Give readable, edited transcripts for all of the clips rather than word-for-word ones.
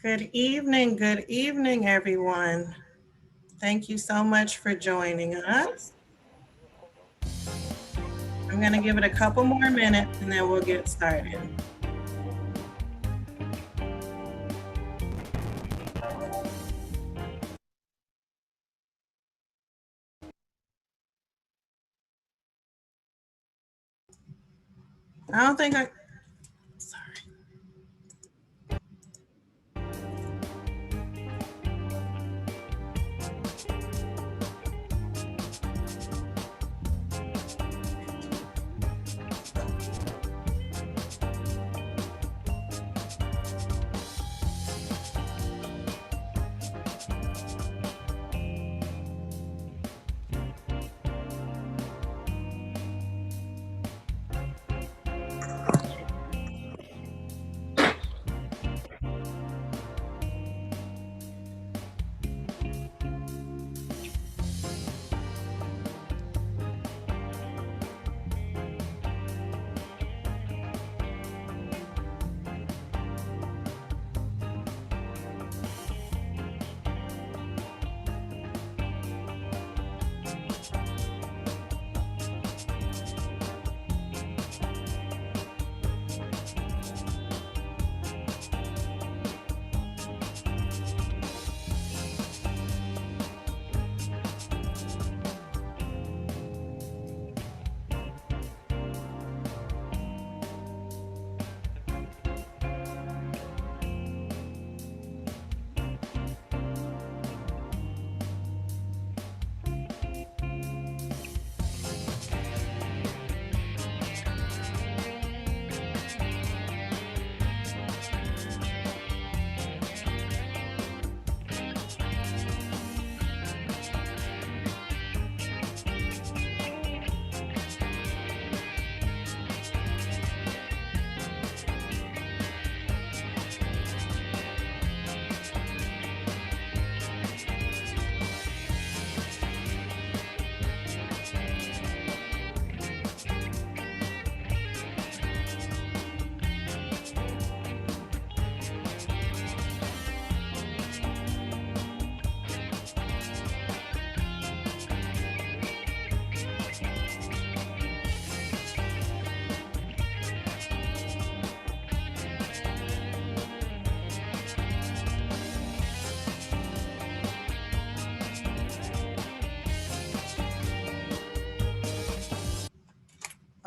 Good evening, everyone. Thank you so much for joining us. I'm going to give it a couple more minutes and then we'll get started. I don't think I, sorry.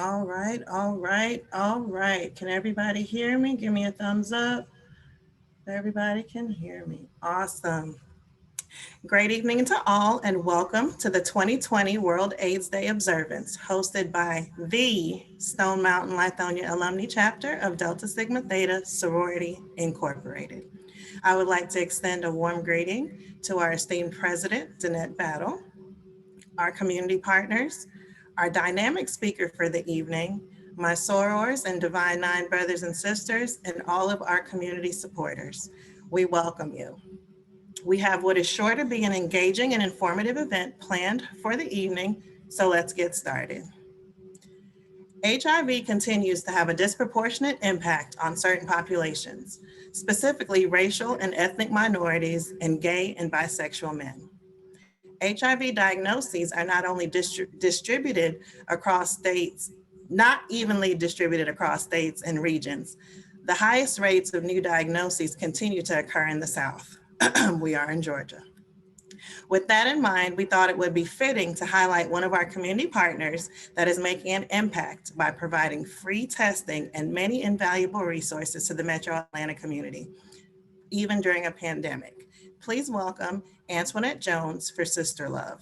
All right, all right, all right. Can everybody hear me? Give me a thumbs up. Everybody can hear me. Awesome. Great evening to all, and welcome to the 2020 World AIDS Day observance, hosted by the Stone Mountain Lithonia Alumni Chapter of Delta Sigma Theta Sorority Incorporated. I would like to extend a warm greeting to our esteemed president, Danette Battle, our community partners, our dynamic speaker for the evening, my sorors and Divine Nine brothers and sisters, and all of our community supporters. We welcome you. We have what is sure to be an engaging and informative event planned for the evening, so let's get started. HIV continues to have a disproportionate impact on certain populations, specifically racial and ethnic minorities and gay and bisexual men. HIV diagnoses are not only distributed across states, not evenly distributed across states and regions. The highest rates of new diagnoses continue to occur in the South. We are in Georgia. With that in mind, we thought it would be fitting to highlight one of our community partners that is making an impact by providing free testing and many invaluable resources to the Metro Atlanta community, even during a pandemic. Please welcome Antoinette Jones for Sister Love.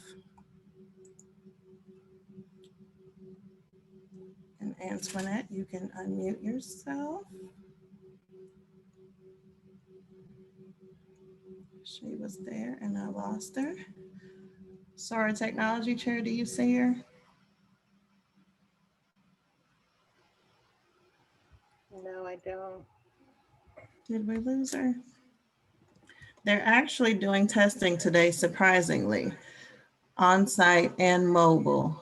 And Antoinette, you can unmute yourself. She was there and I lost her. Sorry, Technology Chair, do you see her? No, I don't. Did we lose her? They're actually doing testing today, surprisingly, on site and mobile.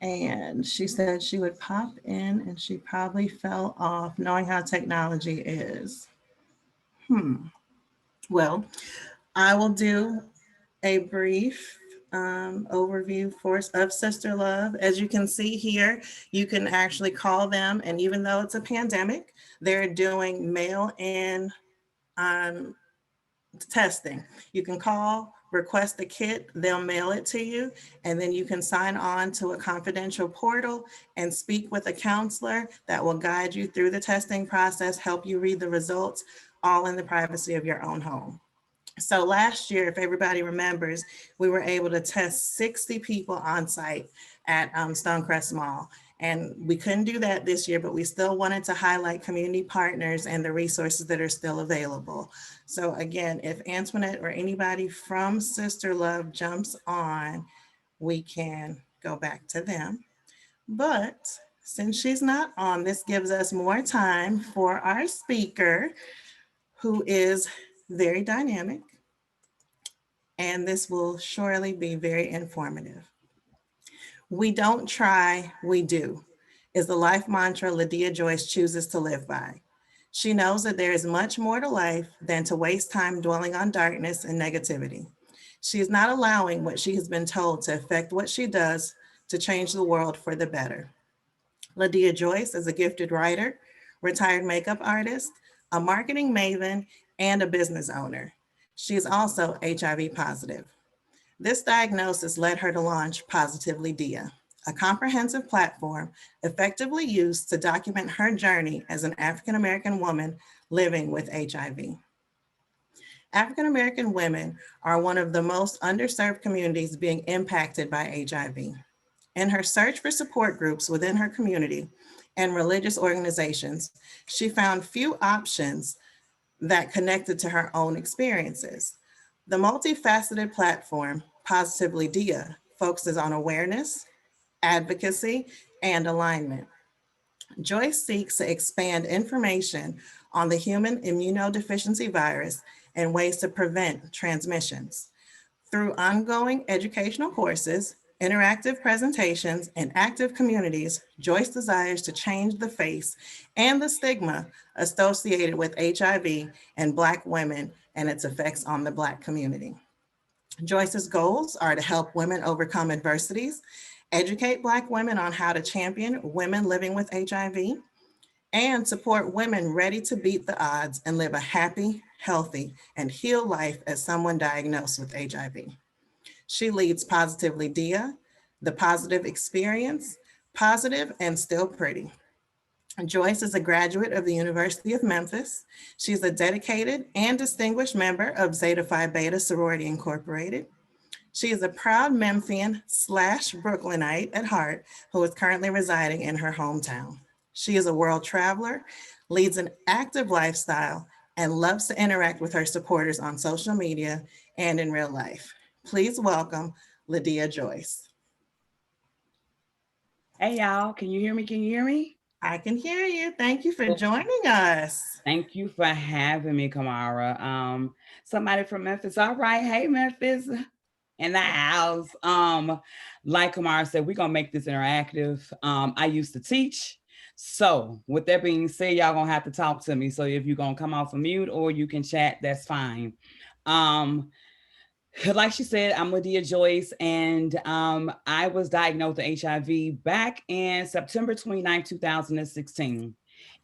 And she said she would pop in and she probably fell off, knowing how technology is. Well, I will do a brief overview of Sister Love. As you can see here, you can actually call them, and even though it's a pandemic, they're doing mail-in testing. You can call, request a kit, they'll mail it to you, and then you can sign on to a confidential portal and speak with a counselor that will guide you through the testing process, help you read the results, all in the privacy of your own home. So last year, if everybody remembers, we were able to test 60 people on site at Stonecrest Mall. And we couldn't do that this year, but we still wanted to highlight community partners and the resources that are still available. So again, if Antoinette or anybody from Sister Love jumps on, we can go back to them. But since she's not on, this gives us more time for our speaker, who is very dynamic, and this will surely be very informative. We don't try, we do, is the life mantra Lydia Joyce chooses to live by. She knows that there is much more to life than to waste time dwelling on darkness and negativity. She is not allowing what she has been told to affect what she does to change the world for the better. Lydia Joyce is a gifted writer, retired makeup artist, a marketing maven, and a business owner. She is also HIV positive. This diagnosis led her to launch Positively Dia, a comprehensive platform effectively used to document her journey as an African American woman living with HIV. African American women are one of the most underserved communities being impacted by HIV. In her search for support groups within her community and religious organizations, she found few options that connected to her own experiences. The multifaceted platform, Positively Dia, focuses on awareness, advocacy, and alignment. Joyce seeks to expand information on the human immunodeficiency virus and ways to prevent transmissions. Through ongoing educational courses, interactive presentations, and active communities, Joyce desires to change the face and the stigma associated with HIV and Black women and its effects on the Black community. Joyce's goals are to help women overcome adversities, educate Black women on how to champion women living with HIV, and support women ready to beat the odds and live a happy, healthy, and healed life as someone diagnosed with HIV. She leads Positively Dia, The Positive Experience, positive, and still pretty. Joyce is a graduate of the University of Memphis. She's a dedicated and distinguished member of Zeta Phi Beta Sorority Incorporated. She is a proud Memphian slash Brooklynite at heart who is currently residing in her hometown. She is a world traveler, leads an active lifestyle, and loves to interact with her supporters on social media and in real life. Please welcome Lydia Joyce. Hey y'all, can you hear me? Can you hear me? I can hear you. Thank you for joining us. Thank you for having me, Kamara. Somebody from Memphis. All right, hey Memphis in the house. Like Kamara said, we're gonna make this interactive. I used to teach. So with that being said, y'all gonna have to talk to me. So if you're gonna come off of mute or you can chat, that's fine. Like she said, I'm Lydia Joyce, and I was diagnosed with HIV back in September 29, 2016.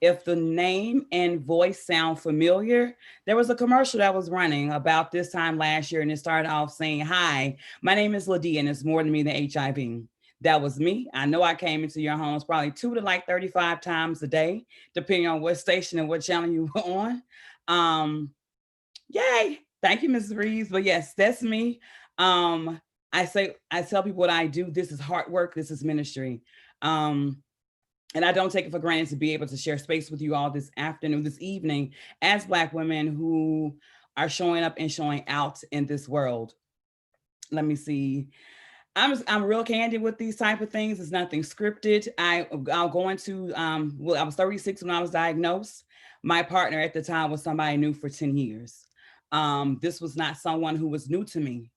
If the name and voice sound familiar, there was a commercial that was running about this time last year, and it started off saying, "Hi, my name is Lydia, and it's more than me than HIV." That was me. I know I came into your homes probably 2 to like 35 times a day, depending on what station and what channel you were on. Yay. Thank you, Mrs. Reeves. But yes, that's me. I tell people what I do. This is hard work. This is ministry. And I don't take it for granted to be able to share space with you all this afternoon, this evening, as Black women who are showing up and showing out in this world. Let me see. I'm real candid with these type of things. It's nothing scripted. I'll go into, well, I was 36 when I was diagnosed. My partner at the time was somebody I knew for 10 years. This was not someone who was new to me.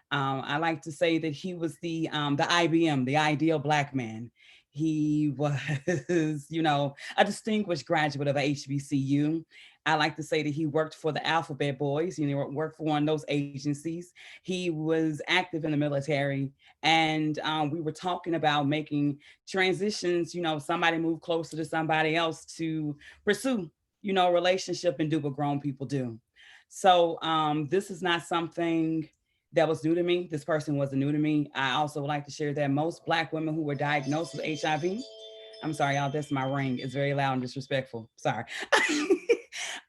I like to say that he was the IBM, the ideal Black man. He was, a distinguished graduate of HBCU. I like to say that he worked for the Alphabet Boys, worked for one of those agencies. He was active in the military, and we were talking about making transitions, somebody move closer to somebody else to pursue, relationship and do what grown people do. So this is not something that was new to me. This person wasn't new to me. I also would like to share that most Black women who were diagnosed with HIV, I'm sorry, y'all, that's my ring. It's very loud and disrespectful. Sorry.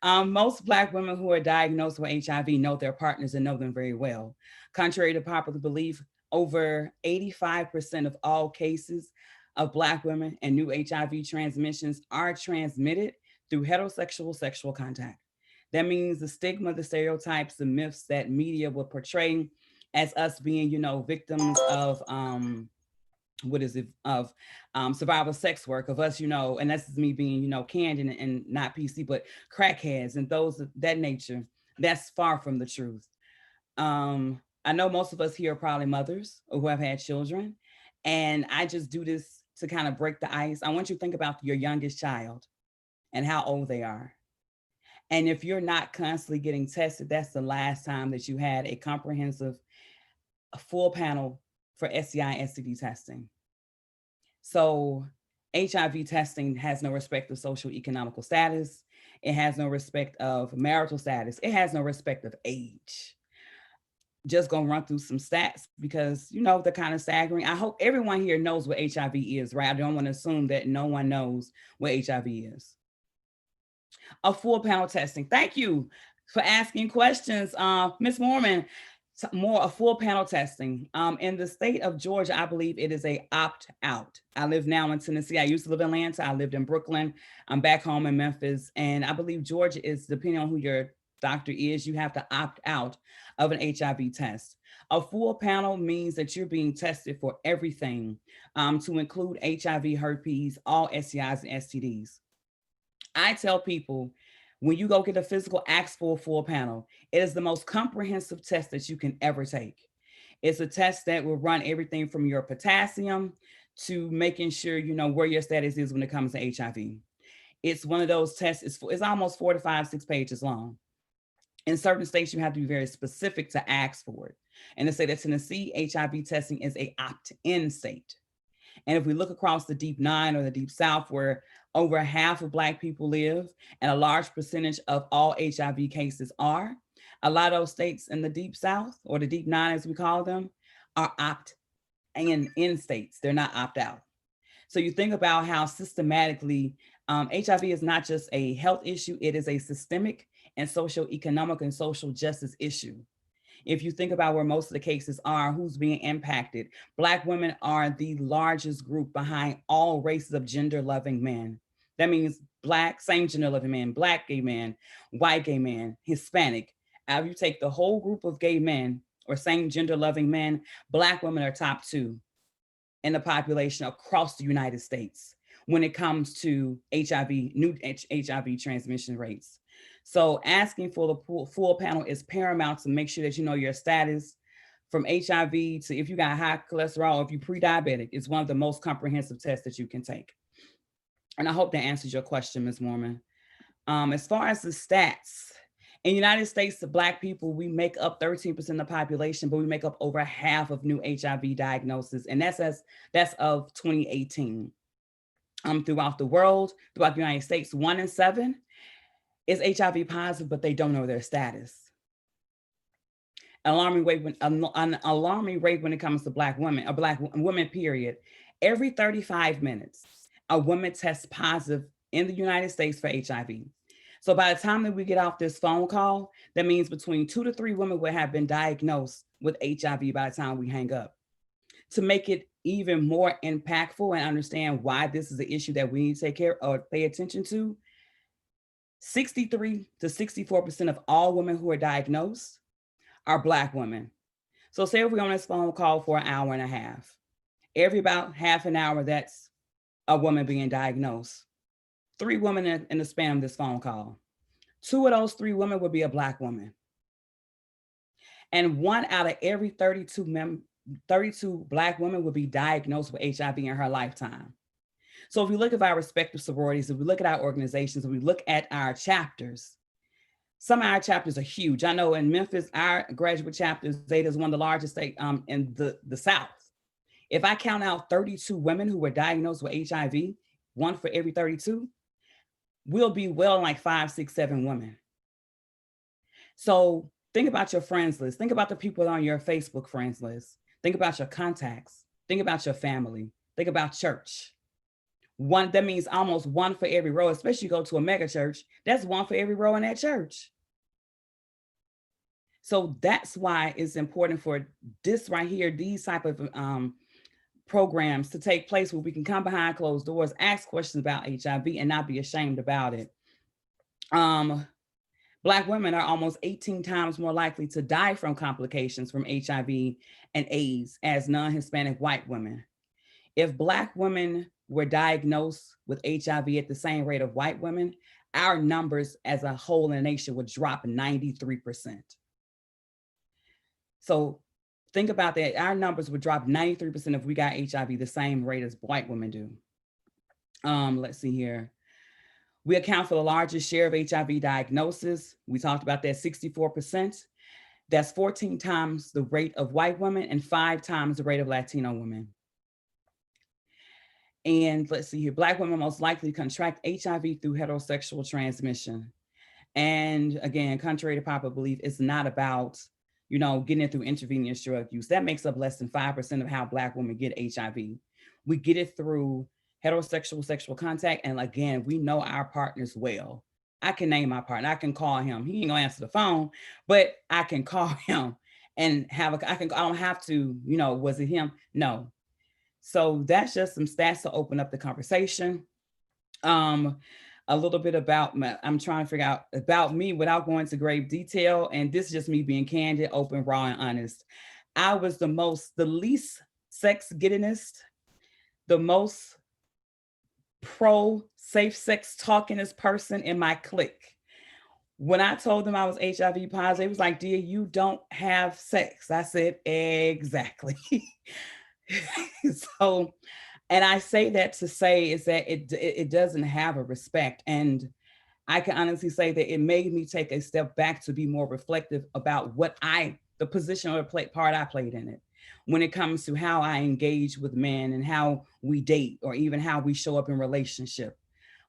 Most Black women who are diagnosed with HIV know their partners and know them very well. Contrary to popular belief, over 85% of all cases of Black women and new HIV transmissions are transmitted through heterosexual sexual contact. That means the stigma, the stereotypes, the myths that media will portray as us being, victims of survival sex work, of us, and that's me being, candid and not PC, but crackheads and those of that nature. That's far from the truth. I know most of us here are probably mothers or who have had children, and I just do this to kind of break the ice. I want you to think about your youngest child and how old they are. And if you're not constantly getting tested, that's the last time that you had a comprehensive, a full panel for STI and STD testing. So HIV testing has no respect of social economical status. It has no respect of marital status. It has no respect of age. Just gonna run through some stats because, they're kind of staggering. I hope everyone here knows what HIV is, right? I don't want to assume that no one knows what HIV is. A full panel testing. Thank you for asking questions, Ms. Mormon. A full panel testing. In the state of Georgia, I believe it is a opt-out. I live now in Tennessee. I used to live in Atlanta. I lived in Brooklyn. I'm back home in Memphis. And I believe Georgia is, depending on who your doctor is, you have to opt out of an HIV test. A full panel means that you're being tested for everything, to include HIV, herpes, all STIs and STDs. I tell people, when you go get a physical, ask for a full panel. It is the most comprehensive test that you can ever take. It's a test that will run everything from your potassium to making sure where your status is when it comes to HIV. It's one of those tests, it's almost 4 to 5, 6 pages long. In certain states, you have to be very specific to ask for it. And to say that Tennessee, HIV testing is a opt-in state. And if we look across the Deep Nine or the Deep South, where over half of Black people live and a large percentage of all HIV cases are, a lot of those states in the Deep South, or the Deep Nine as we call them, are opt-in states. They're not opt-out. So you think about how systematically HIV is not just a health issue, it is a systemic and social, economic, and social justice issue. If you think about where most of the cases are, who's being impacted, Black women are the largest group behind all races of gender loving men. That means Black, same gender loving men, Black gay men, white gay men, Hispanic. If you take the whole group of gay men or same gender loving men, Black women are top 2 in the population across the United States when it comes to HIV, new HIV transmission rates. So asking for the full panel is paramount to make sure that you know your status from HIV to if you got high cholesterol, if you're pre-diabetic. It's one of the most comprehensive tests that you can take. And I hope that answers your question, Ms. Mormon. As far as the stats, in the United States, the Black people, we make up 13% of the population, but we make up over half of new HIV diagnoses. And that's of 2018. Throughout the world, throughout the United States, 1 in 7 is HIV positive, but they don't know their status. An alarming rate when it comes to Black women, or Black women, period. Every 35 minutes, a woman tests positive in the United States for HIV. So by the time that we get off this phone call, that means between 2 to 3 women will have been diagnosed with HIV by the time we hang up. To make it even more impactful and understand why this is an issue that we need to take care or pay attention to, 63 to 64% of all women who are diagnosed are Black women. So say if we're on this phone call for an hour and a half, every about half an hour, that's a woman being diagnosed. 3 women in the span of this phone call. 2 of those 3 women would be a Black woman. And 1 out of every 32 Black women would be diagnosed with HIV in her lifetime. So if we look at our respective sororities, if we look at our organizations, if we look at our chapters, some of our chapters are huge. I know in Memphis, our graduate chapter, Zeta, is one of the largest in the South. If I count out 32 women who were diagnosed with HIV, 1 for every 32, we'll be well like 5, 6, 7 women. So think about your friends list. Think about the people on your Facebook friends list. Think about your contacts. Think about your family. Think about church. That means almost 1 for every row, especially you go to a mega church, that's 1 for every row in that church. So that's why it's important for this right here, these type of programs to take place where we can come behind closed doors, ask questions about HIV and not be ashamed about it. Black women are almost 18 times more likely to die from complications from HIV and AIDS as non-Hispanic white women. If Black women were diagnosed with HIV at the same rate of white women, our numbers as a whole in the nation would drop 93%. So think about that. Our numbers would drop 93% if we got HIV the same rate as white women do. Let's see here. We account for the largest share of HIV diagnosis. We talked about that, 64%. That's 14 times the rate of white women and 5 times the rate of Latino women. And let's see here, Black women most likely contract HIV through heterosexual transmission. And again, contrary to popular belief, it's not about, getting it through intravenous drug use. That makes up less than 5% of how Black women get HIV. We get it through heterosexual sexual contact. And again, we know our partners well. I can name my partner. I can call him. He ain't gonna answer the phone, but I can call him and I don't have to, was it him? No. So that's just some stats to open up the conversation. A little bit about I'm trying to figure out about me without going into grave detail. And this is just me being candid, open, raw, and honest. I was the least sex gettingest, the most pro safe sex talkingest person in my clique. When I told them I was HIV positive, it was like, dear, you don't have sex. I said, exactly. So, and I say that to say is that it doesn't have a respect. And I can honestly say that it made me take a step back to be more reflective about the position or the part I played in it when it comes to how I engage with men and how we date or even how we show up in relationship.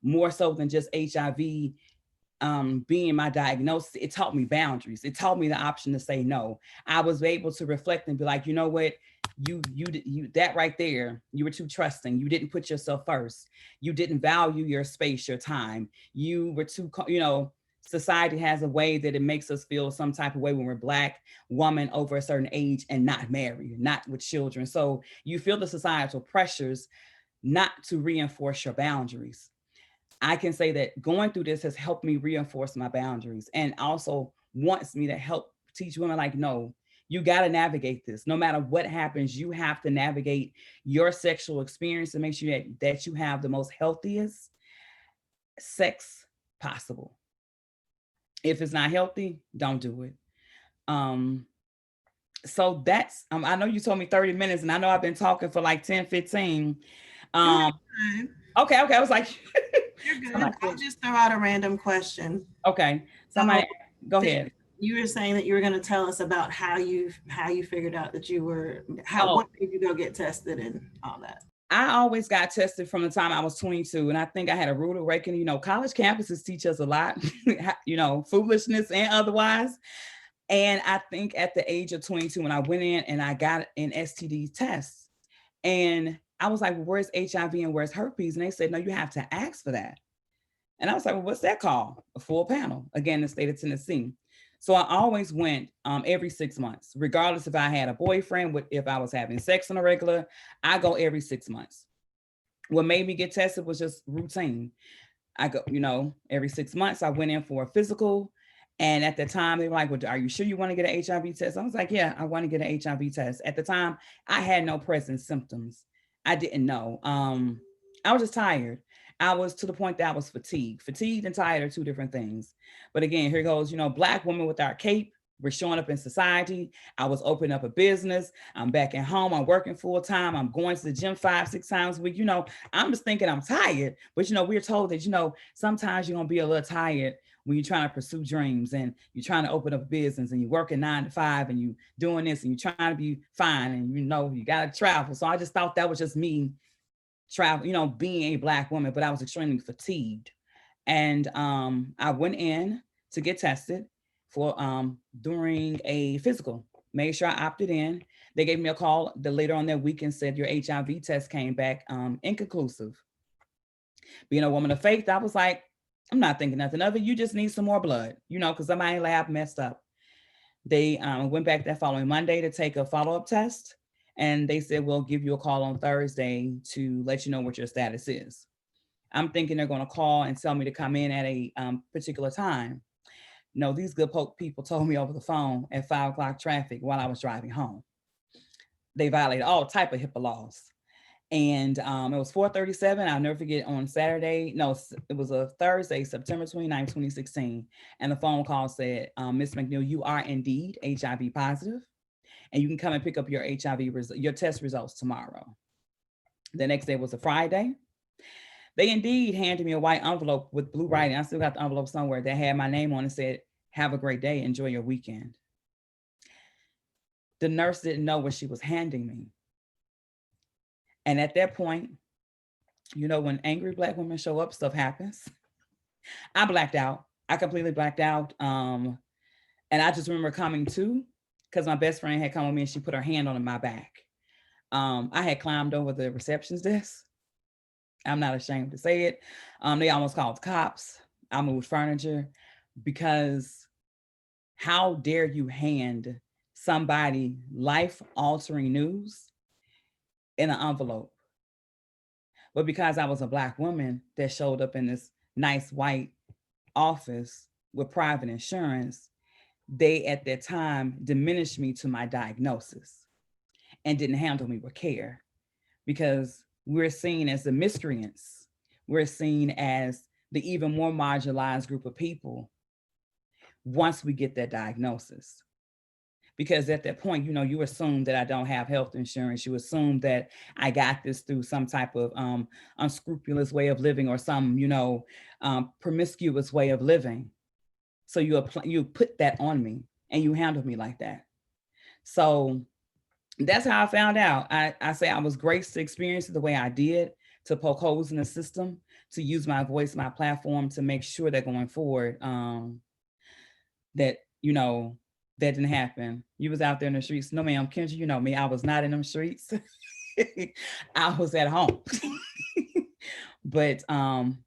More so than just HIV being my diagnosis, it taught me boundaries. It taught me the option to say no. I was able to reflect and be like, you know what? you that right there, you were too trusting. You didn't put yourself first. You didn't value your space, your time. You were too, society has a way that it makes us feel some type of way when we're Black woman over a certain age and not married, not with children. So you feel the societal pressures not to reinforce your boundaries. I can say that going through this has helped me reinforce my boundaries, and also wants me to help teach women like, no, you got to navigate this. No matter what happens, you have to navigate your sexual experience and make sure that you have the most healthiest sex possible. If it's not healthy, don't do it. Um, so that's, I know you told me 30 minutes and I know I've been talking for like 10, 15. Okay. I was like, you're good. I'll just throw out a random question. Okay. Somebody, go ahead. You were saying that you were going to tell us about how you figured out that you were, what made you go get tested and all that. I always got tested from the time I was 22, and I think I had a rude awakening. College campuses teach us a lot, foolishness and otherwise. And I think at the age of 22, when I went in and I got an STD test, and I was like, well, where's HIV and where's herpes? And they said, no, you have to ask for that. And I was like, well, what's that called? A full panel, again, in the state of Tennessee. So I always went every 6 months, regardless if I had a boyfriend, if I was having sex on a regular, I go every 6 months. What made me get tested was just routine. I go, every 6 months, I went in for a physical. And at the time, they were like, well, are you sure you want to get an HIV test? I was like, yeah, I want to get an HIV test. At the time, I had no present symptoms. I didn't know. I was just tired. I was to the point that I was fatigued. Fatigued and tired are two different things. But again, here goes, Black women with our cape. We're showing up in society. I was opening up a business. I'm back at home. I'm working full time. I'm going to the gym 5-6 times a week. I'm just thinking I'm tired. But, we're told that, sometimes you're going to be a little tired when you're trying to pursue dreams and you're trying to open up a business and you're working 9 to 5 and you doing this and you're trying to be fine and, you got to travel. So I just thought that was just me travel, being a Black woman, but I was extremely fatigued. And I went in to get tested for during a physical, made sure I opted in. They gave me a call later on that week and said your HIV test came back inconclusive. Being a woman of faith, I was like, I'm not thinking nothing of it. You just need some more blood, because somebody lab messed up. They went back that following Monday to take a follow-up test. And they said, we'll give you a call on Thursday to let you know what your status is. I'm thinking they're going to call and tell me to come in at a particular time. No, these good people told me over the phone at 5 o'clock traffic while I was driving home. They violated all type of HIPAA laws. And it was 4:37. I'll never forget, on Saturday. No, it was a Thursday, September 29, 2016. And the phone call said, Ms. McNeil, you are indeed HIV positive. And you can come and pick up your your test results tomorrow. The next day was a Friday. They indeed handed me a white envelope with blue writing. I still got the envelope somewhere that had my name on it and said, have a great day, enjoy your weekend. The nurse didn't know what she was handing me. And at that point, when angry Black women show up, stuff happens. I blacked out. I completely blacked out. And I just remember coming to, because my best friend had come with me and she put her hand on my back. I had climbed over the receptionist desk. I'm not ashamed to say it. They almost called the cops. I moved furniture because how dare you hand somebody life-altering news in an envelope? But because I was a Black woman that showed up in this nice white office with private insurance, they at that time diminished me to my diagnosis and didn't handle me with care, because we're seen as the miscreants. We're seen as the even more marginalized group of people once we get that diagnosis. Because at that point, you assume that I don't have health insurance. You assume that I got this through some type of unscrupulous way of living or some, promiscuous way of living. So you put that on me and you handle me like that. So that's how I found out. I say I was graced to experience it the way I did, to poke holes in the system, to use my voice, my platform to make sure that going forward, that, That didn't happen. You was out there in the streets. No, ma'am, Kendra, you know me. I was not in them streets. I was at home. But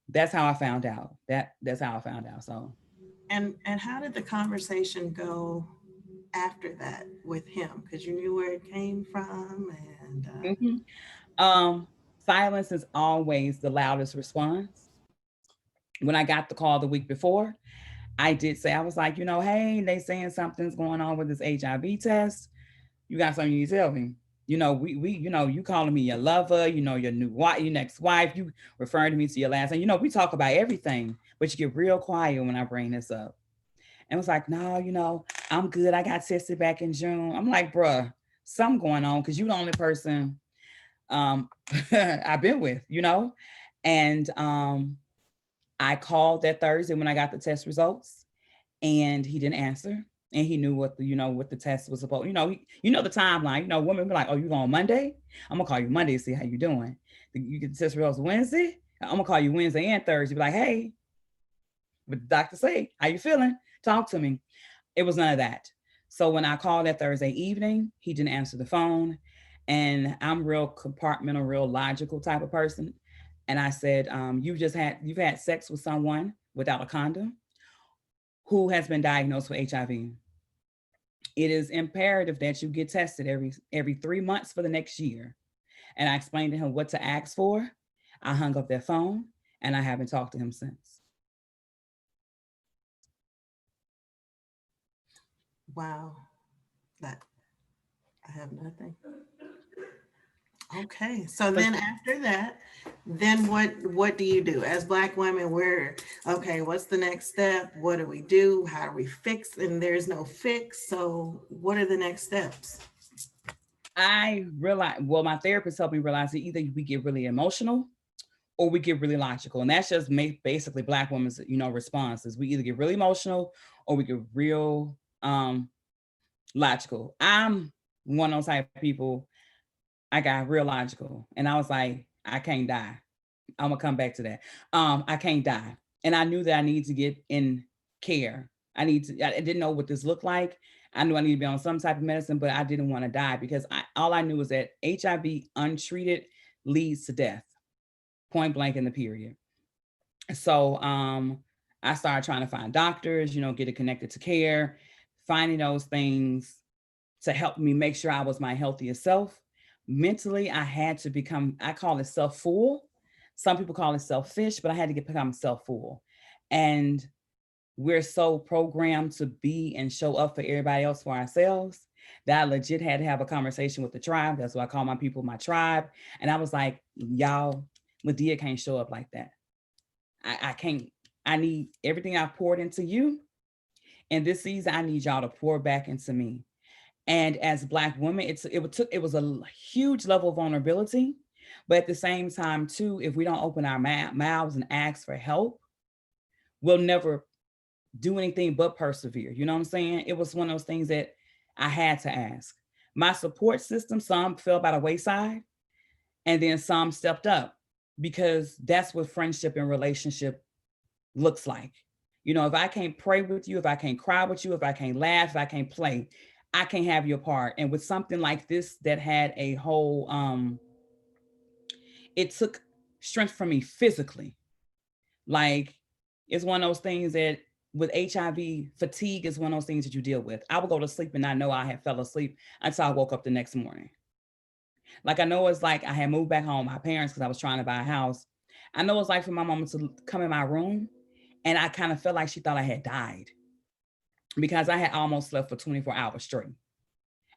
that's how I found out. That's how I found out. So And how did the conversation go after that with him? Because you knew where it came from, and mhm. um silence is always the loudest response. When I got the call the week before, I did say, I was like, hey, they saying something's going on with this HIV test. You got something you need to tell me. We you calling me your lover, your new wife, your next wife, you referring to me to your last name. We talk about everything, but you get real quiet when I bring this up. And was like, no, I'm good. I got tested back in June. I'm like, bruh, something going on because you the only person I've been with, And I called that Thursday when I got the test results, and he didn't answer. And he knew what the test was supposed. The timeline. Women be like, "Oh, you going Monday? I'm gonna call you Monday to see how you doing. You get the test results Wednesday. I'm gonna call you Wednesday and Thursday. Be like, hey, what the doctor say? How you feeling? Talk to me." It was none of that. So when I called that Thursday evening, he didn't answer the phone. And I'm real compartmental, real logical type of person. And I said, you've had sex with someone without a condom who has been diagnosed with HIV. It is imperative that you get tested every 3 months for the next year. And I explained to him what to ask for. I hung up that phone and I haven't talked to him since. wow, that I have nothing. Okay, so But then after that, then what do you do as Black women? We're okay. What's the next step? What do we do? How do we fix? And there's no fix. So what are the next steps? I realized, well, my therapist helped me realize that either we get really emotional or we get really logical. And that's just basically Black women's, responses. We either get really emotional or we get real logical. I'm one of those type of people. I got real logical. And I was like, I can't die. I'm gonna come back to that. I can't die. And I knew that I needed to get in care. I didn't know what this looked like. I knew I needed to be on some type of medicine, but I didn't want to die because all I knew was that HIV untreated leads to death, point blank in the period. So I started trying to find doctors, get it connected to care, finding those things to help me make sure I was my healthiest self. Mentally, I had to become, I call it self-full. Some people call it selfish, but I had to become self-full. And we're so programmed to be and show up for everybody else for ourselves that I legit had to have a conversation with the tribe. That's why I call my people my tribe. And I was like, y'all, Medea can't show up like that. I can't. I need everything I poured into you. And this season, I need y'all to pour back into me. And as Black women, it was a huge level of vulnerability. But at the same time, too, if we don't open our mouths and ask for help, we'll never do anything but persevere. You know what I'm saying? It was one of those things that I had to ask. My support system, some fell by the wayside, and then some stepped up because that's what friendship and relationship looks like. If I can't pray with you, if I can't cry with you, if I can't laugh, if I can't play, I can't have your part. And with something like this that had a whole, it took strength from me physically. Like, it's one of those things that with HIV, fatigue is one of those things that you deal with. I would go to sleep and I know I had fell asleep until I woke up the next morning. Like, I know it's like I had moved back home, my parents, because I was trying to buy a house. I know it's like for my mama to come in my room and I kind of felt like she thought I had died because I had almost slept for 24 hours straight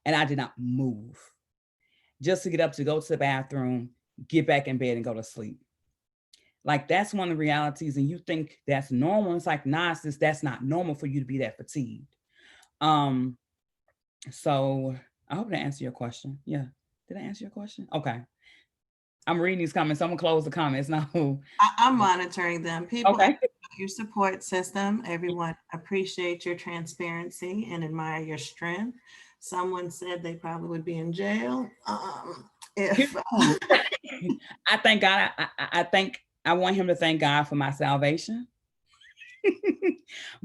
and I did not move just to get up to go to the bathroom, get back in bed and go to sleep. Like, that's one of the realities. And you think that's normal. It's like, nah, sis, that's not normal for you to be that fatigued. So I hope that answered your question. Yeah. Did I answer your question? Okay. I'm reading these comments. So I'm gonna close the comments now. I'm monitoring them. People Okay. your support system. Everyone appreciate your transparency and admire your strength. Someone said they probably would be in jail if I thank God. I want him to thank God for my salvation.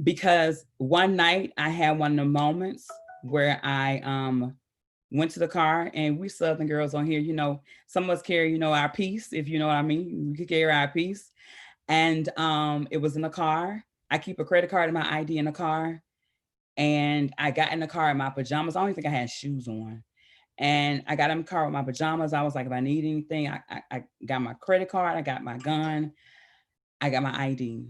Because one night I had one of the moments where I went to the car, and we Southern girls on here, you know, some of us carry, you know, our piece, if you know what I mean. We could carry our piece. And it was in the car. I keep a credit card and my ID in the car. And I got in the car in my pajamas. I don't even think I had shoes on. And I got in the car with my pajamas. I was like, if I need anything, I got my credit card, I got my gun, I got my ID.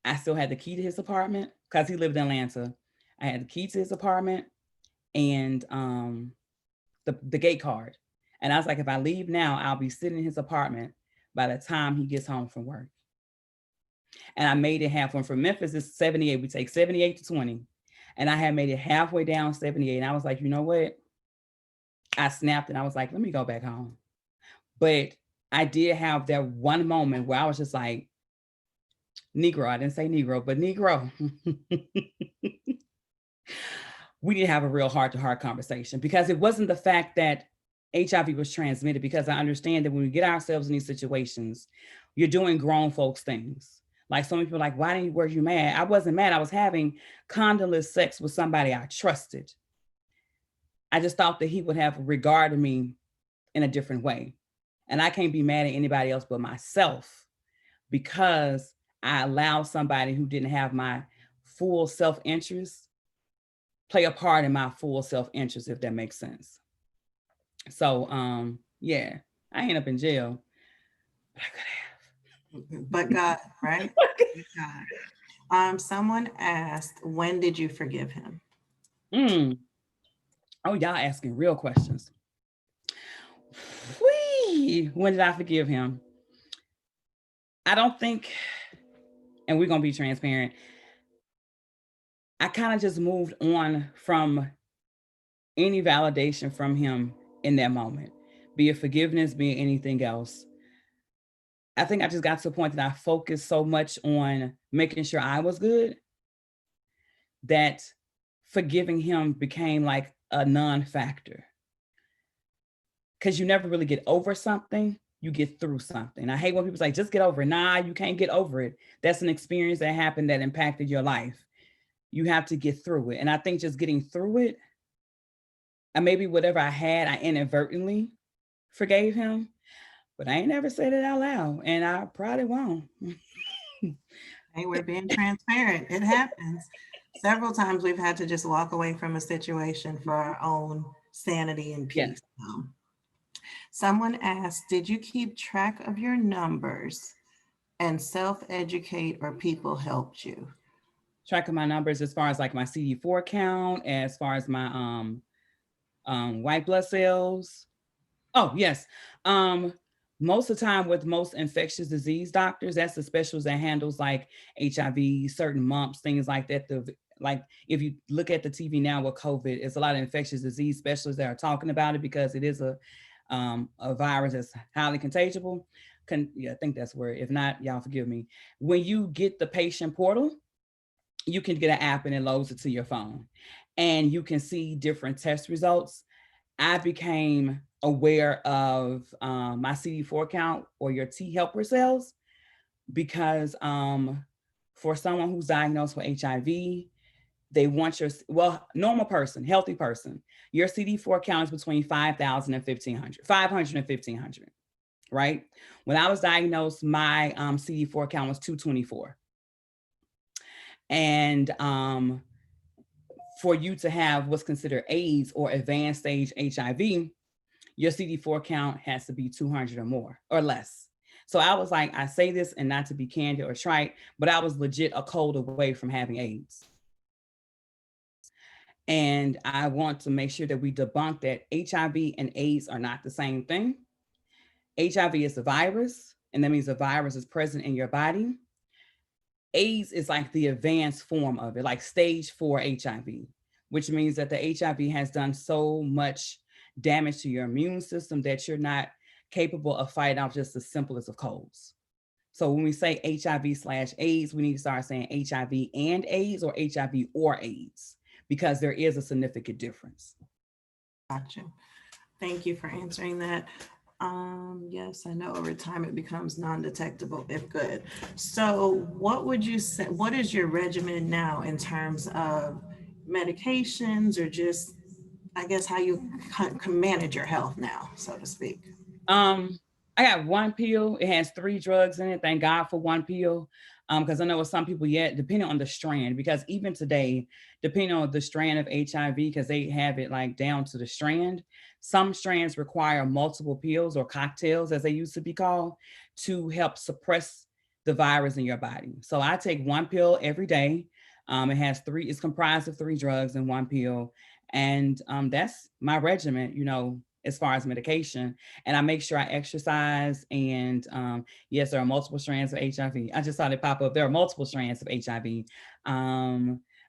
I still had the key to his apartment because he lived in Atlanta. I had the key to his apartment and the gate card. And I was like, if I leave now, I'll be sitting in his apartment by the time he gets home from work. And I made it halfway from Memphis. It's 78. We take 78 to 20. And I had made it halfway down 78. And I was like, you know what? I snapped and I was like, let me go back home. But I did have that one moment where I was just like, Negro, I didn't say Negro, but Negro. We need to have a real heart-to-heart conversation, because it wasn't the fact that HIV was transmitted, because I understand that when we get ourselves in these situations, you're doing grown folks things. Like some people are like, why were you mad? I wasn't mad. I was having condolence sex with somebody I trusted. I just thought that he would have regarded me in a different way. And I can't be mad at anybody else but myself, because I allowed somebody who didn't have my full self-interest play a part in my full self-interest, if that makes sense. So yeah, I ended up in jail, but I could have. But God, right? God. Someone asked, when did you forgive him? Oh, y'all asking real questions. Whee! When did I forgive him? I don't think, and we're gonna be transparent, I kind of just moved on from any validation from him in that moment, be it forgiveness, be it anything else. I think I just got to a point that I focused so much on making sure I was good that forgiving him became like a non-factor. Because you never really get over something, you get through something. I hate when people say, just get over it. Nah, you can't get over it. That's an experience that happened that impacted your life. You have to get through it. And I think just getting through it, and maybe whatever I had, I inadvertently forgave him, but I ain't never said it out loud, and I probably won't. Hey, we're being transparent. It happens. Several times we've had to just walk away from a situation for our own sanity and peace. Yes. Someone asked, did you keep track of your numbers and self-educate, or people helped you? Track of my numbers as far as like my CD4 count, as far as my white blood cells. Oh, yes. Most of the time with most infectious disease doctors, that's the specialist that handles like HIV, certain mumps, things like that. Like if you look at the TV now with COVID, it's a lot of infectious disease specialists that are talking about it, because it is a virus that's highly contagious. Yeah, I think that's where, if not, y'all forgive me. When you get the patient portal, you can get an app and it loads it to your phone, and you can see different test results. I became aware of my CD4 count, or your T helper cells, because for someone who's diagnosed with HIV, they want your, well, normal person, healthy person, your CD4 count is between 5,000 and 1,500, 500 and 1,500, right? When I was diagnosed, my CD4 count was 224. And for you to have what's considered AIDS or advanced stage HIV, your CD4 count has to be 200 or more or less. So I was like, I say this and not to be candid or trite, but I was legit a cold away from having AIDS. And I want to make sure that we debunk that HIV and AIDS are not the same thing. HIV is a virus, and that means the virus is present in your body. AIDS is like the advanced form of it, like stage 4 HIV, which means that the HIV has done so much damage to your immune system that you're not capable of fighting off just the simplest of colds. So when we say HIV/AIDS, we need to start saying HIV and AIDS, or HIV or AIDS, because there is a significant difference. Gotcha. Thank you for answering that. Yes, I know over time it becomes non-detectable if good. So what would you say, what is your regimen now in terms of medications or just, I guess, how you can manage your health now, so to speak? Um, I got one pill. It has 3 drugs in it. Thank God for one pill. Because I know with some people, yet depending on the strand, because even today, depending on the strand of HIV, because they have it like down to the strand, some strands require multiple pills or cocktails, as they used to be called, to help suppress the virus in your body. So I take one pill every day. It has three, it's comprised of 3 drugs in one pill. And that's my regimen, as far as medication. And I make sure I exercise. And yes, there are multiple strands of HIV. I just saw it pop up. There are multiple strands of HIV.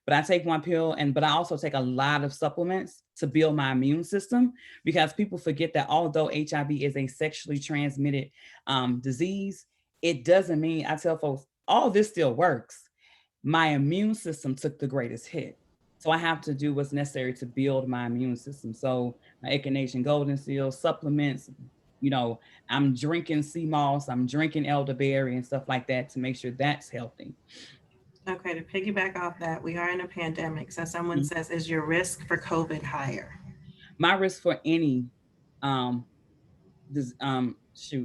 But I take one pill, but I also take a lot of supplements to build my immune system, because people forget that although HIV is a sexually transmitted disease, it doesn't mean, I tell folks, all this still works. My immune system took the greatest hit. So I have to do what's necessary to build my immune system. So my Echinacea Golden Seal supplements, you know, I'm drinking sea moss, I'm drinking elderberry and stuff like that to make sure that's healthy. Okay, to piggyback off that, we are in a pandemic. So someone Mhm. says, is your risk for COVID higher? My risk for any um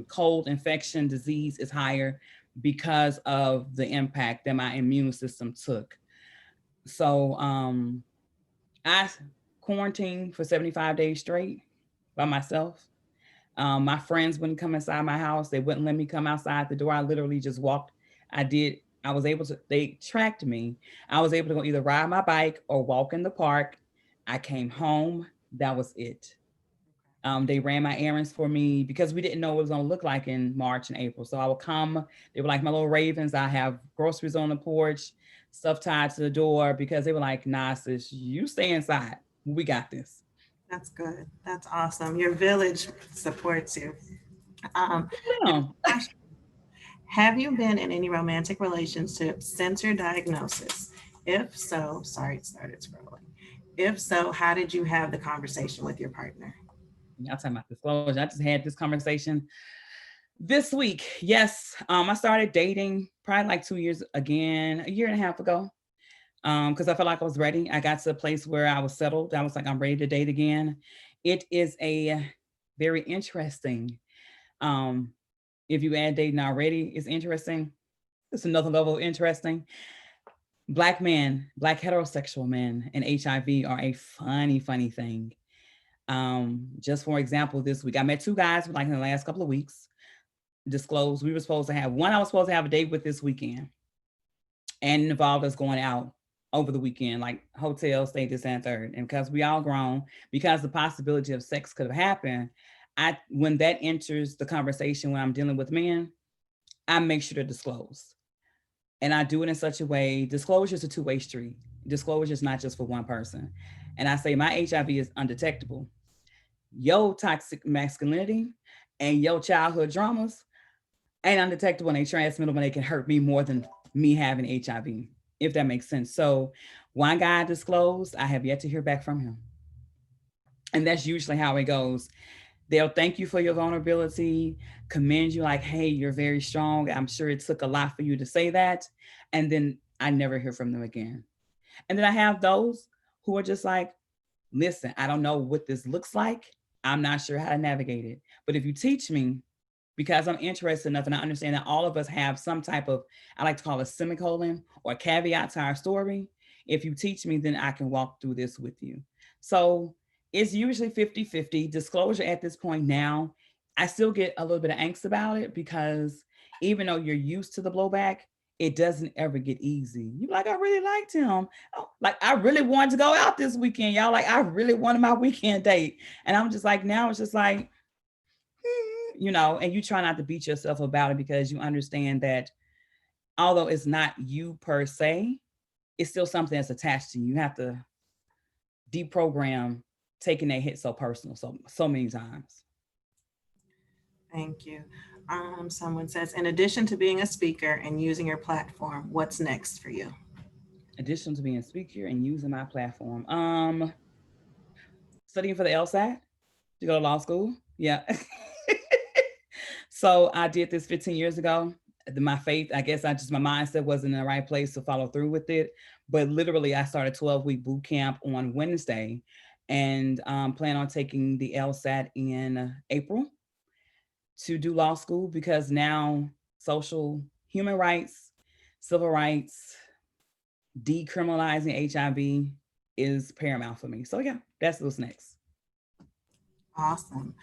cold infection disease is higher because of the impact that my immune system took. So I quarantined for 75 days straight by myself. My friends wouldn't come inside my house. They wouldn't let me come outside the door. I literally just walked. I was able to, they tracked me. I was able to go either ride my bike or walk in the park. I came home. That was it. They ran my errands for me because we didn't know what it was going to look like in March and April. So I would come. They were like my little ravens. I have groceries on the porch, stuff tied to the door, because they were like, nah, sis, you stay inside. We got this. That's good. That's awesome. Your village supports you. Um, No. question, have you been in any romantic relationship since your diagnosis? If so, sorry, it started scrolling. If so, how did you have the conversation with your partner? Y'all talking about disclosure. I just had this conversation this week. Yes, I started dating probably like 2 years again, a year and a half ago. Because I felt like I was ready. I got to a place where I was settled. I was like, I'm ready to date again. It is a very interesting. Um, if you add dating already, it's interesting. It's another level of interesting. Black men, black heterosexual men, and HIV are a funny, funny thing. Just for example, this week I met 2 guys like in the last couple of weeks. Disclosed we were supposed to have one. I was supposed to have a date with this weekend, and it involved us going out over the weekend, like hotel stay, this and third. And because we all grown, because the possibility of sex could have happened, when that enters the conversation when I'm dealing with men, I make sure to disclose. And I do it in such a way, disclosure is a two-way street. Disclosure is not just for one person. And I say my HIV is undetectable. Your toxic masculinity and your childhood dramas ain't undetectable, and they transmittable, and they can hurt me more than me having HIV, if that makes sense. So one guy disclosed, I have yet to hear back from him. And that's usually how it goes. They'll thank you for your vulnerability, commend you like, hey, you're very strong. I'm sure it took a lot for you to say that. And then I never hear from them again. And then I have those who are just like, listen, I don't know what this looks like. I'm not sure how to navigate it. But if you teach me, because I'm interested enough and I understand that all of us have some type of, I like to call a semicolon or a caveat to our story. If you teach me, then I can walk through this with you. So it's usually 50-50. Disclosure at this point now, I still get a little bit of angst about it, because even though you're used to the blowback, it doesn't ever get easy. You like, I really liked him. Oh, like, I really wanted to go out this weekend, y'all. Like, I really wanted my weekend date. And I'm just like, now it's just like, and you try not to beat yourself about it, because you understand that although it's not you per se, it's still something that's attached to you. You have to deprogram taking that hit so personal so many times. Thank you. Someone says, in addition to being a speaker and using your platform, what's next for you? Addition to being a speaker and using my platform, studying for the LSAT to go to law school. Yeah. So I did this 15 years ago. My faith, I guess my mindset wasn't in the right place to follow through with it. But literally, I started 12-week boot camp on Wednesday and plan on taking the LSAT in April to do law school because now social, human rights, civil rights, decriminalizing HIV is paramount for me. So yeah, that's what's next. Awesome.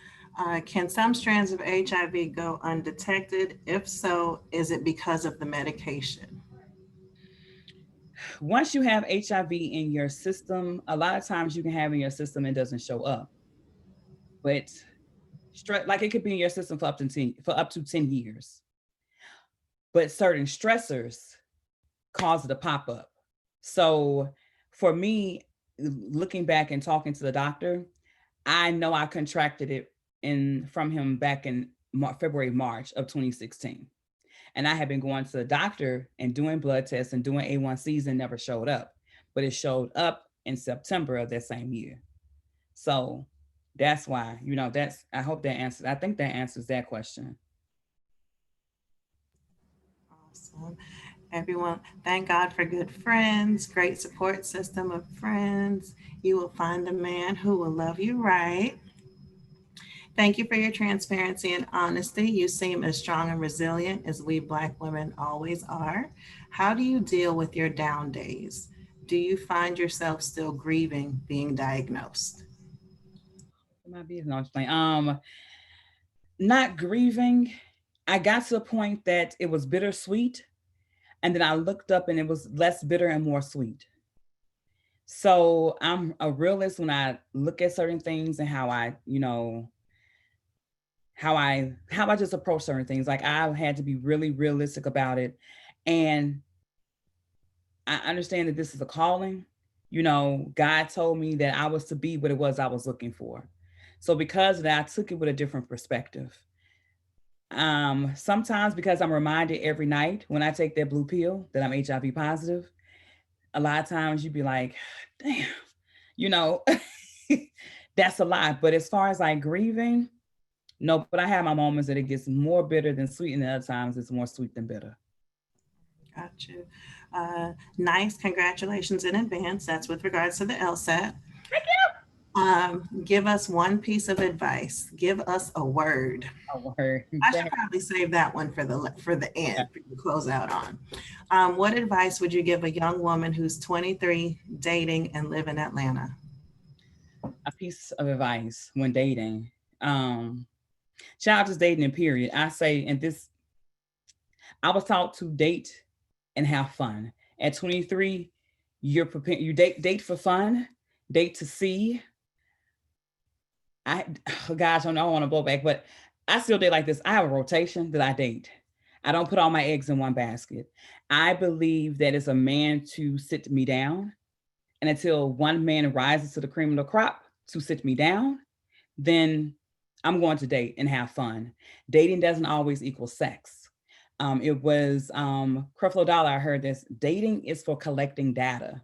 Can some strands of HIV go undetected? If so, is it because of the medication? Once you have HIV in your system, a lot of times you can have in your system and doesn't show up. But like it could be in your system for up to 10 years. But certain stressors cause it to pop up. So for me, looking back and talking to the doctor, I know I contracted it from him back in February, March of 2016. And I had been going to the doctor and doing blood tests and doing A1Cs and never showed up. But it showed up in September of that same year. So that's why, I hope that answers, I think that answers that question. Awesome. Everyone, thank God for good friends, great support system of friends. You will find a man who will love you right. Thank you for your transparency and honesty. You seem as strong and resilient as we Black women always are. How do you deal with your down days? Do you find yourself still grieving being diagnosed? My business, no, explain. Not grieving. I got to the point that it was bittersweet, and then I looked up and it was less bitter and more sweet. So I'm a realist when I look at certain things and how I, how I just approach certain things. Like I had to be really realistic about it. And I understand that this is a calling. God told me that I was to be what it was I was looking for. So because of that, I took it with a different perspective. Sometimes because I'm reminded every night when I take that blue pill that I'm HIV positive, a lot of times you'd be like, damn, that's a lot. But as far as like grieving, no, but I have my moments that it gets more bitter than sweet, and the other times it's more sweet than bitter. Got you. Nice. Congratulations in advance. That's with regards to the LSAT. Thank you. Give us one piece of advice. Give us a word. A word. I should probably save that one for the end to close out on. What advice would you give a young woman who's 23, dating, and live in Atlanta? A piece of advice when dating. Child is dating in period. I say, and this, I was taught to date and have fun. At 23, you're prepared. You date for fun, date to see. Gosh, I don't want to blow back, but I still date like this. I have a rotation that I date. I don't put all my eggs in one basket. I believe that it's a man to sit me down, and until one man rises to the cream of the crop to sit me down, then I'm going to date and have fun. Dating doesn't always equal sex. It was Creflo Dollar, I heard this, dating is for collecting data.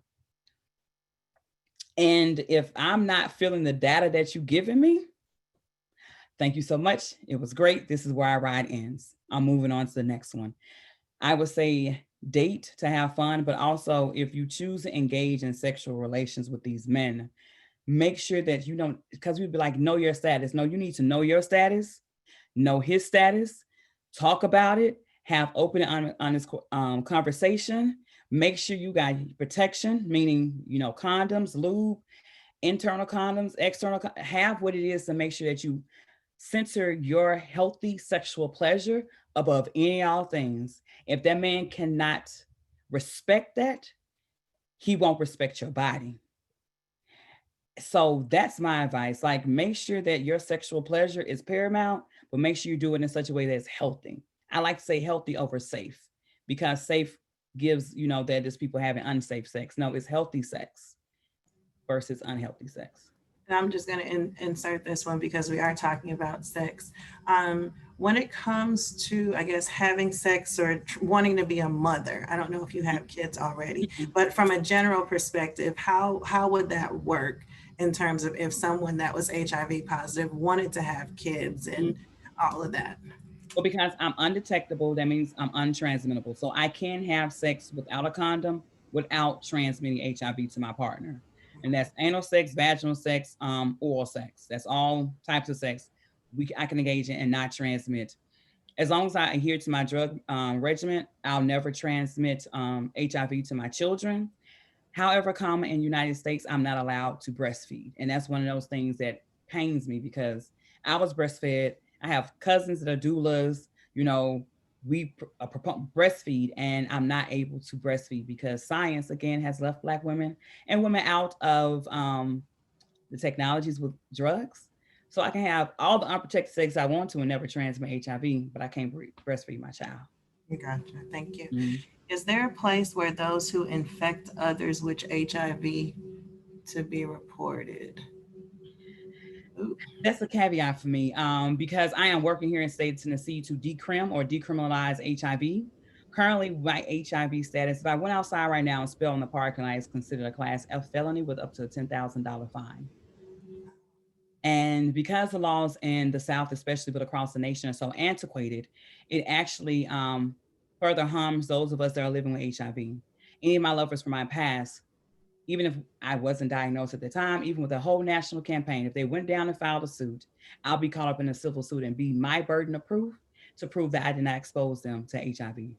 And if I'm not feeling the data that you've given me, thank you so much. It was great. This is where our ride ends. I'm moving on to the next one. I would say date to have fun, but also if you choose to engage in sexual relations with these men, make sure that you don't, because we'd be like, know your status. No, you need to know your status, know his status, talk about it, have open and honest conversation. Make sure you got protection, meaning, condoms, lube, internal condoms, external, have what it is to make sure that you center your healthy sexual pleasure above any all things. If that man cannot respect that, he won't respect your body. So that's my advice. Like, make sure that your sexual pleasure is paramount, but make sure you do it in such a way that's healthy. I like to say healthy over safe, because safe gives, that there's people having unsafe sex. No, it's healthy sex versus unhealthy sex. And I'm just going to insert this one because we are talking about sex. When it comes to, I guess, having sex or wanting to be a mother, I don't know if you have kids already, but from a general perspective, how would that work in terms of if someone that was HIV positive wanted to have kids and all of that? Well, because I'm undetectable, that means I'm untransmittable. So I can have sex without a condom without transmitting HIV to my partner. And that's anal sex, vaginal sex, oral sex. That's all types of sex I can engage in and not transmit. As long as I adhere to my drug regimen, I'll never transmit HIV to my children. However, common in the United States, I'm not allowed to breastfeed. And that's one of those things that pains me because I was breastfed. I have cousins that are doulas, you know, we breastfeed, and I'm not able to breastfeed because science, again, has left Black women and women out of the technologies with drugs. So I can have all the unprotected sex I want to and never transmit HIV, but I can't breastfeed my child. Gotcha. Thank you. Mm. Is there a place where those who infect others with HIV to be reported? Ooh. That's a caveat for me because I am working here in state of Tennessee to decriminalize HIV. Currently, my HIV status, if I went outside right now and spilled in the parking lot, is considered a class F felony with up to a $10,000 fine. And because the laws in the South, especially but across the nation, are so antiquated, it actually further harms those of us that are living with HIV. Any of my lovers from my past, even if I wasn't diagnosed at the time, even with a whole national campaign, if they went down and filed a suit, I'll be caught up in a civil suit and be my burden of proof to prove that I did not expose them to HIV.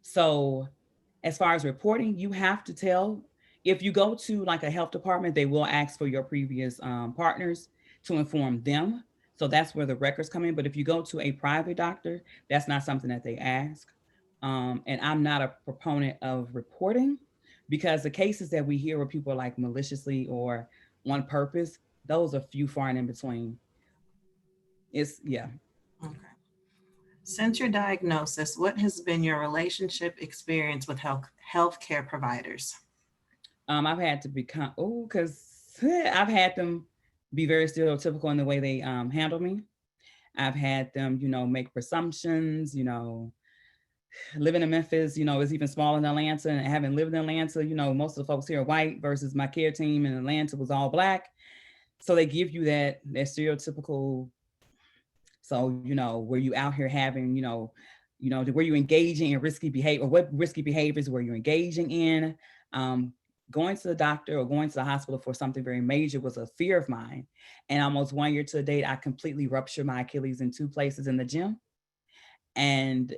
So as far as reporting, you have to tell. If you go to like a health department, they will ask for your previous partners to inform them. So that's where the records come in. But if you go to a private doctor, that's not something that they ask. And I'm not a proponent of reporting because the cases that we hear where people are like maliciously or on purpose, those are few far and in between. It's yeah. Okay. Since your diagnosis, what has been your relationship experience with healthcare providers? I've had to become because I've had them be very stereotypical in the way they handle me. I've had them, make presumptions, living in Memphis, is even smaller than Atlanta, and having lived in Atlanta, most of the folks here are white versus my care team in Atlanta was all Black. So they give you that stereotypical. So, were you out here having, were you engaging in risky behavior, or what risky behaviors were you engaging in? Going to the doctor or going to the hospital for something very major was a fear of mine. And almost 1 year to a date, I completely ruptured my Achilles in 2 places in the gym. And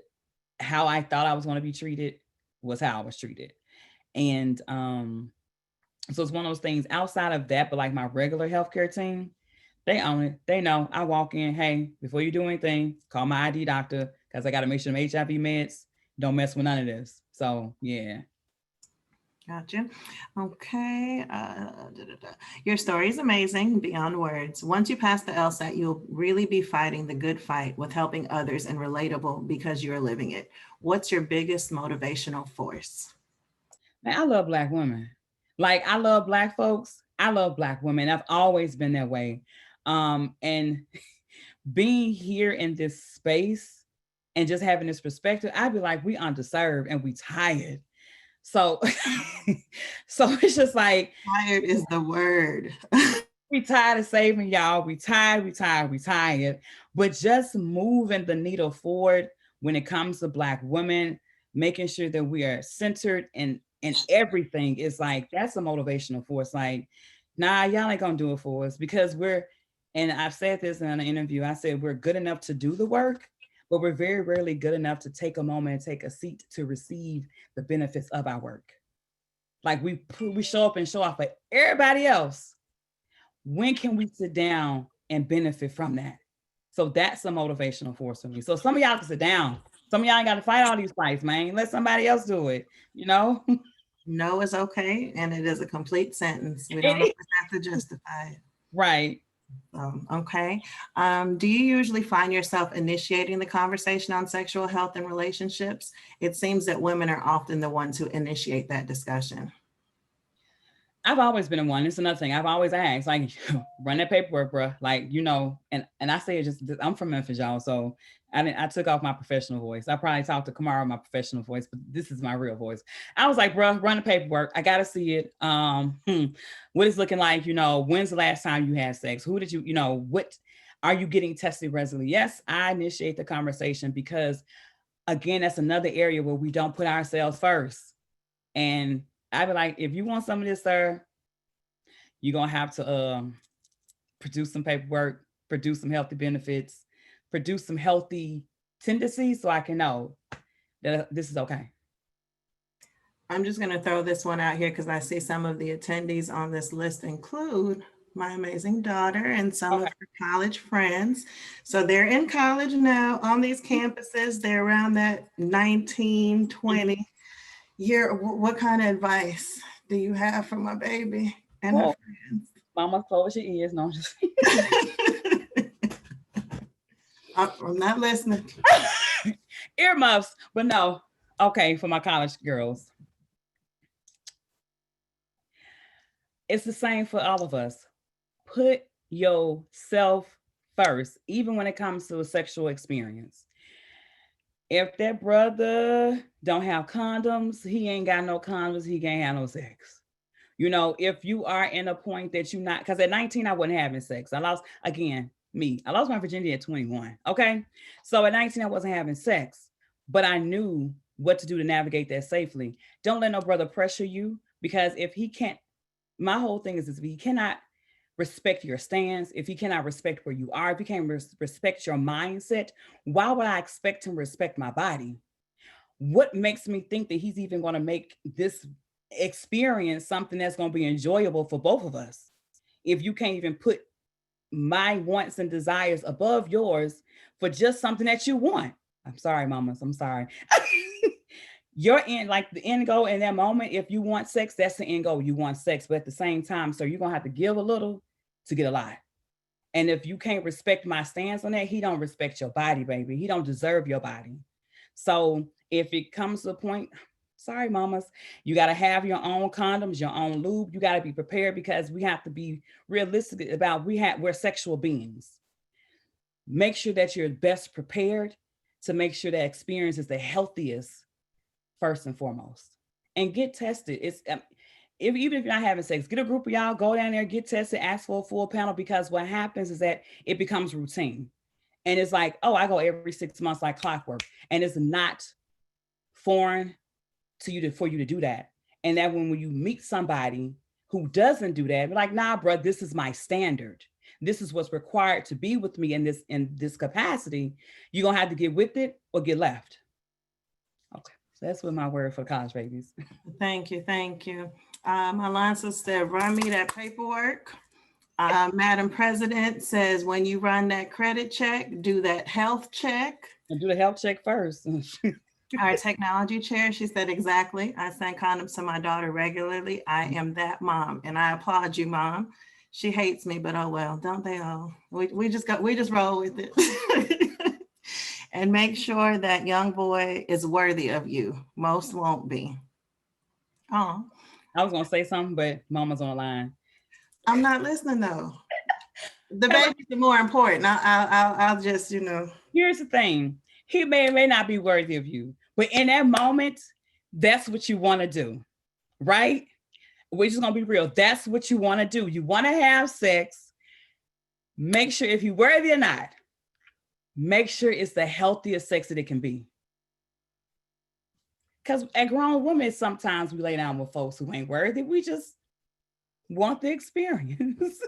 how I thought I was going to be treated was how I was treated. And so it's one of those things outside of that, but like my regular healthcare team, they own it. They know. I walk in, hey, before you do anything, call my ID doctor because I got to make sure them HIV meds don't mess with none of this. So yeah. Gotcha. Okay. Your story is amazing beyond words. Once you pass the LSAT, you'll really be fighting the good fight with helping others and relatable because you're living it. What's your biggest motivational force? Man, I love Black women. Like I love Black folks. I love Black women. I've always been that way. And being here in this space and just having this perspective, I'd be like, we underserved and we tired. So, so it's just like tired is the word. We tired of saving y'all. We tired. But just moving the needle forward when it comes to Black women, making sure that we are centered in everything is like, that's a motivational force. Like, nah, y'all ain't gonna do it for us because and I've said this in an interview, I said, we're good enough to do the work, but we're very rarely good enough to take a moment and take a seat to receive the benefits of our work. Like we show up and show off for everybody else. When can we sit down and benefit from that? So that's a motivational force for me. So some of y'all can sit down. Some of y'all ain't got to fight all these fights, man. Let somebody else do it, No is okay, and it is a complete sentence. We don't always have to justify it. Right. Okay. Do you usually find yourself initiating the conversation on sexual health and relationships? It seems that women are often the ones who initiate that discussion. I've always been a one. It's another thing. I've always asked, like, run that paperwork, bro. Like, and I say it just, I'm from Memphis, y'all. So I took off my professional voice. I probably talked to Kamara my professional voice, but this is my real voice. I was like, bro, run the paperwork. I got to see it. What it's looking like, when's the last time you had sex? Who did you, what Are you getting tested regularly? Yes, I initiate the conversation because, again, that's another area where we don't put ourselves first. And I'd be like, if you want some of this, sir, you're going to have to produce some paperwork, produce some healthy benefits, produce some healthy tendencies so I can know that this is okay. I'm just going to throw this one out here because I see some of the attendees on this list include my amazing daughter and some of her college friends. So they're in college now on these campuses. They're around that 19, 20 year. What kind of advice do you have for my baby and her friends? Mama, close your ears. No, just I'm not listening. earmuffs, but no. Okay, for my college girls. It's the same for all of us. Put yourself first, even when it comes to a sexual experience. If that brother don't have condoms, he ain't got no condoms, he can't have no sex. You know, if you are in a point that you not, because at 19, I wasn't having sex. I lost my virginity at 21. Okay. So at 19, I wasn't having sex, but I knew what to do to navigate that safely. Don't let no brother pressure you, because if he can't, my whole thing is if he cannot respect your stance, if he cannot respect where you are, if he can't respect your mindset, why would I expect him to respect my body? What makes me think that he's even going to make this experience something that's going to be enjoyable for both of us if you can't even put my wants and desires above yours for just something that you want? I'm sorry, mamas, I'm sorry. You're in like the end goal in that moment. If you want sex, that's the end goal. You want sex, but at the same time, so you're gonna have to give a little to get a lot. And if you can't respect my stance on that, he don't respect your body, baby. He don't deserve your body. So if it comes to the point, sorry, mamas, you got to have your own condoms, your own lube. You got to be prepared, because we have to be realistic about we're sexual beings. Make sure that you're best prepared to make sure that experience is the healthiest first and foremost, and get tested. It's even if you're not having sex, get a group of y'all, go down there, get tested, ask for a full panel, because what happens is that it becomes routine. And it's like, oh, I go every 6 months like clockwork. And it's not foreign to you for you to do that. And that when you meet somebody who doesn't do that, be like, nah, bro, this is my standard. This is what's required to be with me in this capacity. You're gonna have to get with it or get left. Okay. So that's what my word for college babies. Thank you. Thank you. Alonso said, run me that paperwork. Madam President says, when you run that credit check, do that health check. And do the health check first. Our technology chair, she said, exactly. I send condoms to my daughter regularly. I am that mom, and I applaud you, Mom. She hates me, but oh well, don't they all? We just roll with it. And make sure that young boy is worthy of you. Most won't be. Oh, I was gonna say something, but Mama's on the line. I'm not listening though. The babies are more important. I'll just, Here's the thing. He may or may not be worthy of you, but in that moment, that's what you want to do, right? We're just gonna be real. That's what you want to do. You want to have sex. Make sure, if you're worthy or not, make sure it's the healthiest sex that it can be. Because at grown women, sometimes we lay down with folks who ain't worthy. We just want the experience.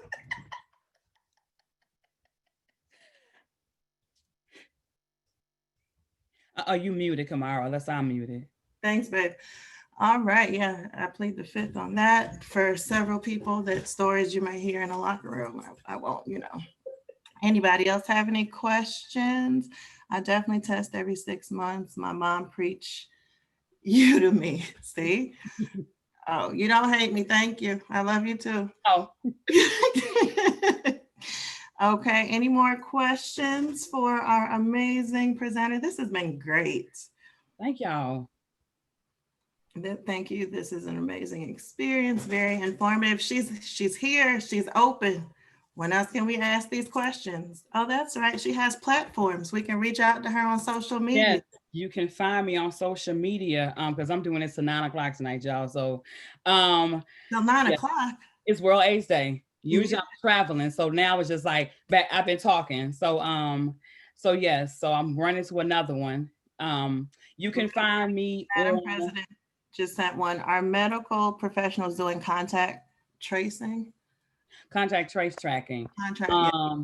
You muted, Kamara, unless I'm muted. Thanks, babe. All right, yeah, I plead the fifth on that. For several people, that stories you may hear in a locker room, I won't, Anybody else have any questions? I definitely test every 6 months. My mom preached you to me. See? Oh, you don't hate me. Thank you. I love you too. Oh. Okay, any more questions for our amazing presenter? This has been great. Thank y'all. Thank you. This is an amazing experience, very informative. She's here, she's open. When else can we ask these questions? Oh, that's right. She has platforms. We can reach out to her on social media. Yes, you can find me on social media because I'm doing this till 9 o'clock tonight, y'all. So till 9 o'clock. It's World AIDS Day. Usually I'm traveling, so now it's just like back. I've been talking, so yes, so I'm running to another one. You can find me Madam on President just sent one. Are medical professionals doing contact tracing? contact trace tracking. Contract, yeah.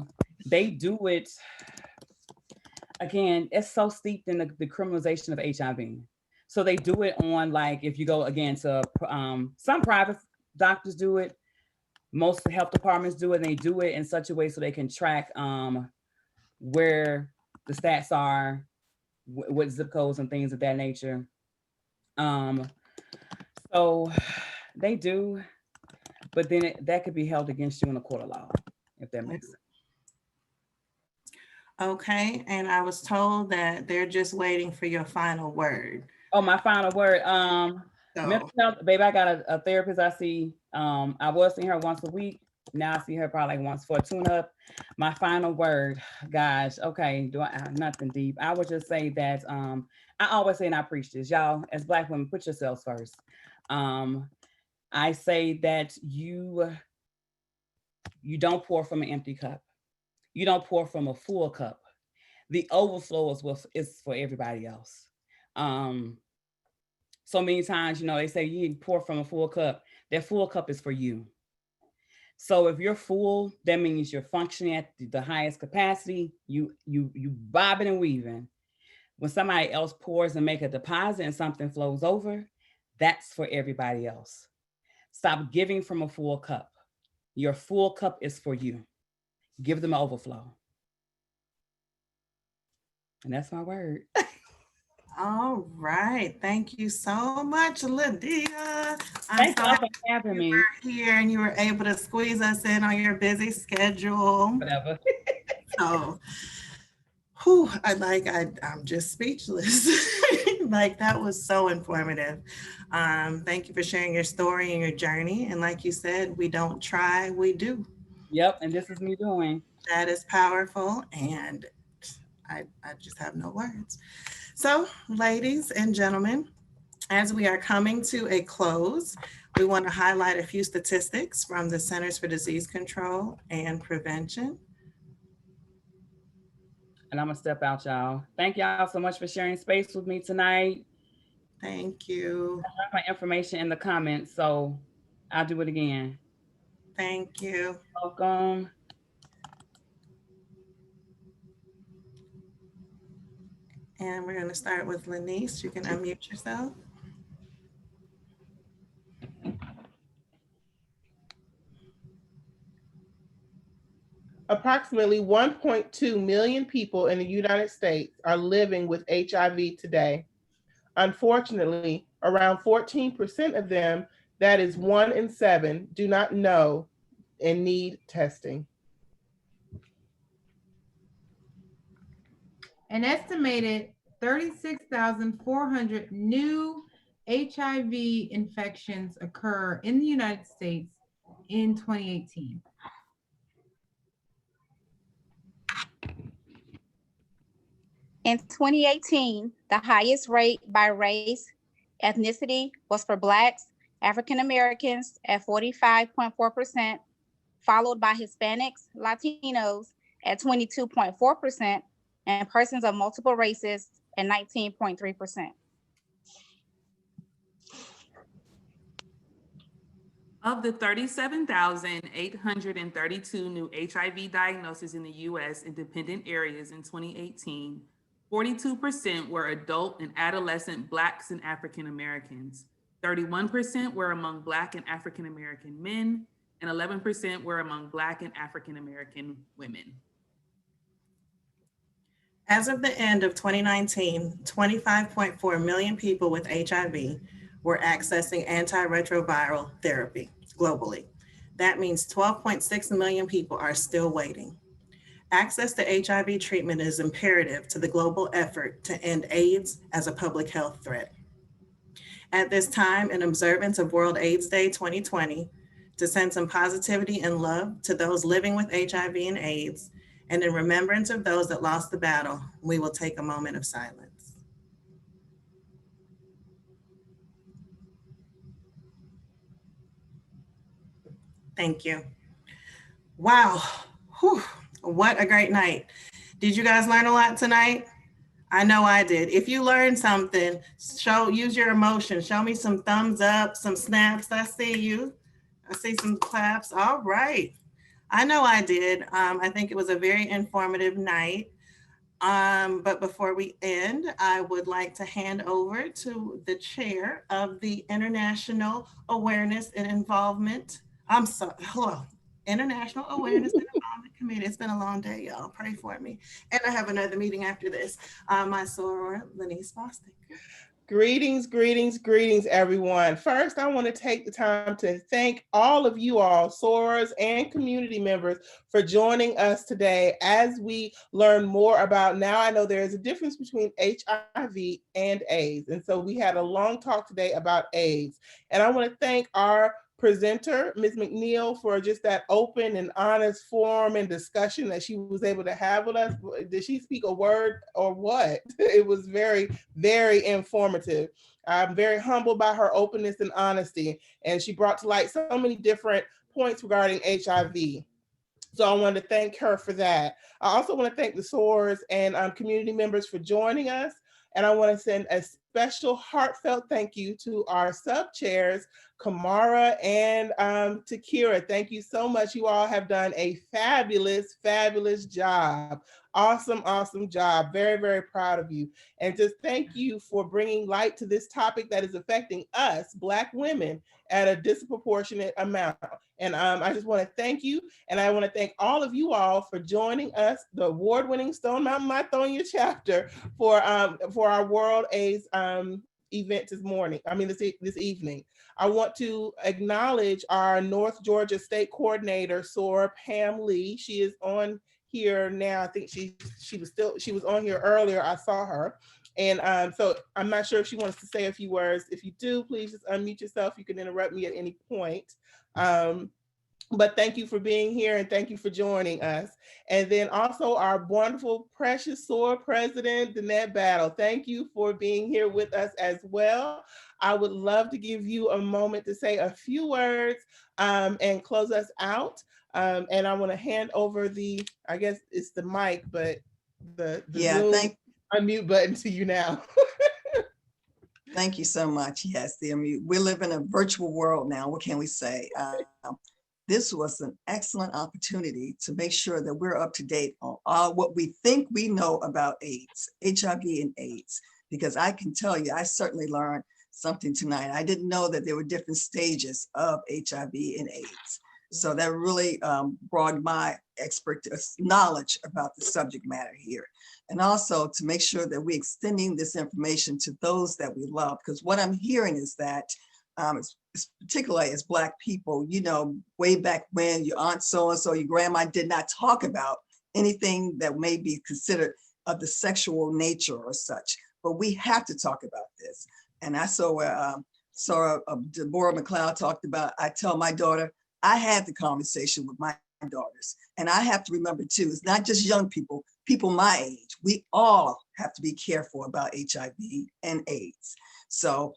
They do it again. It's so steeped in the criminalization of HIV. So they do it on, like, if you go again to some private doctors do it, most health departments do it, and they do it in such a way so they can track where the stats are, what zip codes and things of that nature. Um, so they do, but then that could be held against you in a court of law, if that makes sense. Okay, and I was told that they're just waiting for your final word. Oh, my final word. Mental So, health, baby. I got a therapist I see. I was seeing her once a week. Now I see her probably like once for a tune-up. My final word, guys. Okay, do I nothing deep? I would just say that I always say, and I preach this, y'all, as Black women, put yourselves first. I say that you don't pour from an empty cup. You don't pour from a full cup. The overflow is for everybody else. Um, so many times, they say you pour from a full cup. That full cup is for you. So if you're full, that means you're functioning at the highest capacity. You bobbing and weaving. When somebody else pours and make a deposit and something flows over, that's for everybody else. Stop giving from a full cup. Your full cup is for you. Give them an overflow. And that's my word. all right. Thank you so much, Lydia. I'm Thank so y'all for happy having you me. were here and you were able to squeeze us in on your busy schedule. Whatever. So, I'm just speechless. Like that was so informative. Thank you for sharing your story and your journey. And like you said, we don't try, we do. Yep. And this is me doing. That is powerful. And I just have no words. So, ladies and gentlemen, as we are coming to a close, we want to highlight a few statistics from the Centers for Disease Control and Prevention. And I'm going to step out, y'all. Thank y'all so much for sharing space with me tonight. Thank you. I left my information in the comments, so I'll do it again. Thank you. Welcome. And we're going to start with Lanice. You can unmute yourself. Approximately 1.2 million people in the United States are living with HIV today. Unfortunately, around 14% of them, that is 1 in 7, do not know and need testing. An estimated 36,400 new HIV infections occur in the United States in 2018. In 2018, the highest rate by race, ethnicity was for Blacks, African Americans at 45.4%, followed by Hispanics, Latinos at 22.4%, and persons of multiple races at 19.3%. Of the 37,832 new HIV diagnoses in the US in dependent areas in 2018, 42% were adult and adolescent Blacks and African Americans, 31% were among Black and African American men, and 11% were among Black and African American women. As of the end of 2019, 25.4 million people with HIV were accessing antiretroviral therapy globally. That means 12.6 million people are still waiting. Access to HIV treatment is imperative to the global effort to end AIDS as a public health threat. At this time, in observance of World AIDS Day 2020, to send some positivity and love to those living with HIV and AIDS, and in remembrance of those that lost the battle, we will take a moment of silence. Thank you. Wow. Whew. What a great night. Did you guys learn a lot tonight? I know I did. If you learned something, use your emotion. Show me some thumbs up, some snaps. I see you. I see some claps. All right. I know I did. I think it was a very informative night. But before we end, I would like to hand over to the chair of the International Awareness and Involvement. I'm sorry, hello, International Awareness and Involvement Committee. It's been a long day, y'all. Pray for me. And I have another meeting after this. My soror, Lenise Bostic. Greetings, greetings, greetings, everyone. First, I want to take the time to thank all of you all, sorors and community members, for joining us today as we learn more about, now I know there is a difference between HIV and AIDS. And so we had a long talk today about AIDS. And I want to thank our presenter, Ms. McNeil, for just that open and honest forum and discussion that she was able to have with us. Did she speak a word or what? It was very, very informative. I'm very humbled by her openness and honesty, and she brought to light so many different points regarding HIV. So I want to thank her for that. I also want to thank the SOARs and community members for joining us. And I want to send a special heartfelt thank you to our sub-chairs, Kamara and Takira. Thank you so much. You all have done a fabulous, fabulous job. Awesome, awesome job. Very, very proud of you. And just thank you for bringing light to this topic that is affecting us, Black women, at a disproportionate amount. And I just want to thank you. And I want to thank all of you all for joining us, the award-winning Stone Mountain Lithonia chapter, for our World AIDS event this evening. I want to acknowledge our North Georgia State Coordinator, Sora Pam Lee. She is on here now. I think she was on here earlier. I saw her. And so I'm not sure if she wants to say a few words. If you do, please just unmute yourself. You can interrupt me at any point. But thank you for being here and thank you for joining us. And then also our wonderful, precious SOAR President, Danette Battle. Thank you for being here with us as well. I would love to give you a moment to say a few words and close us out. And I want to hand over I guess it's the mic, but the Zoom unmute button to you now. Thank you so much. Yes, the unmute. We live in a virtual world now. What can we say? This was an excellent opportunity to make sure that we're up to date on what we think we know about AIDS, HIV and AIDS, because I can tell you, I certainly learned something tonight. I didn't know that there were different stages of HIV and AIDS. So that really broadened my knowledge about the subject matter here. And also to make sure that we're extending this information to those that we love, because what I'm hearing is that particularly as Black people, you know, way back when your aunt so-and-so, your grandma did not talk about anything that may be considered of the sexual nature or such, but we have to talk about this. And I saw where Deborah McLeod talked about, I tell my daughter, I had the conversation with my daughters. And I have to remember too, it's not just young people, people my age, we all have to be careful about HIV and AIDS. So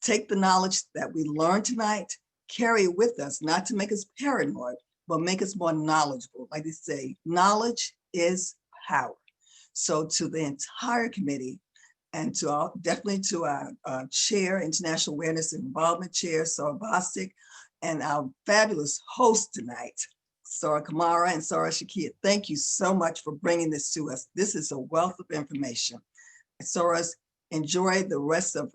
take the knowledge that we learned tonight, carry it with us, not to make us paranoid, but make us more knowledgeable. Like they say, knowledge is power. So to the entire committee and definitely to our chair, International Awareness and Involvement Chair, Sarah Bostic, and our fabulous host tonight, Sarah Kamara and Sarah Shakia. Thank you so much for bringing this to us. This is a wealth of information. Sarah, enjoy the rest of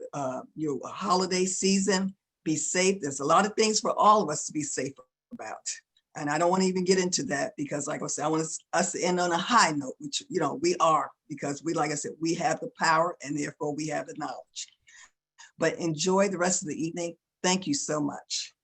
your holiday season. Be safe. There's a lot of things for all of us to be safe about. And I don't want to even get into that because, like I said, I want us to end on a high note, which, you know, we are, because we, like I said, we have the power and therefore we have the knowledge. But enjoy the rest of the evening. Thank you so much.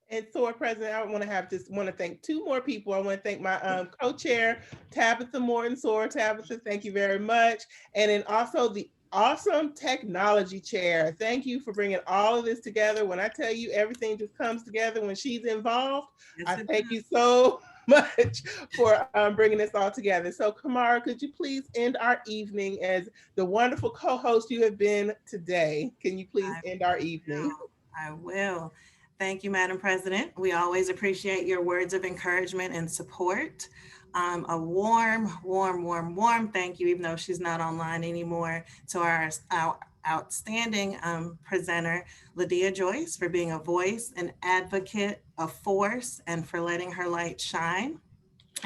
And SOAR President, I want to thank two more people. I want to thank my co-chair, Tabitha Morton. SOAR Tabitha, thank you very much. And then also the awesome technology chair. Thank you for bringing all of this together. When I tell you everything just comes together when she's involved, yes, I thank you so much for bringing this all together. So Kamara, could you please end our evening as the wonderful co-host you have been today? Can you please end our evening? I will. Thank you, Madam President. We always appreciate your words of encouragement and support. A warm thank you, even though she's not online anymore, to our outstanding presenter, Lydia Joyce, for being a voice, an advocate, a force, and for letting her light shine.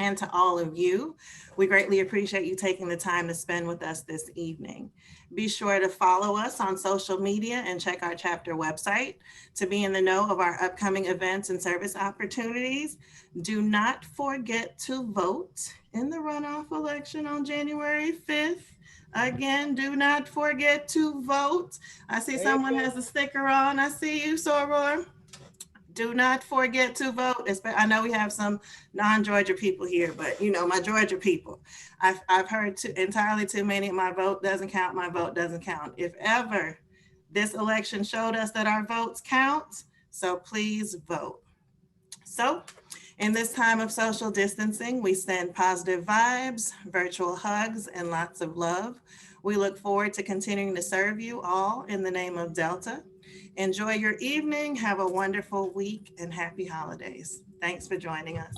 And to all of you, we greatly appreciate you taking the time to spend with us this evening. Be sure to follow us on social media and check our chapter website to be in the know of our upcoming events and service opportunities. Do not forget to vote in the runoff election on January 5th. Again, do not forget to vote. I see someone has a sticker on. I see you, Soror. Do not forget to vote. I know we have some non-Georgia people here, but you know, my Georgia people, I've heard entirely too many, my vote doesn't count, my vote doesn't count. If ever this election showed us that our votes count, so please vote. So in this time of social distancing, we send positive vibes, virtual hugs, and lots of love. We look forward to continuing to serve you all in the name of Delta. Enjoy your evening, have a wonderful week, and happy holidays. Thanks for joining us.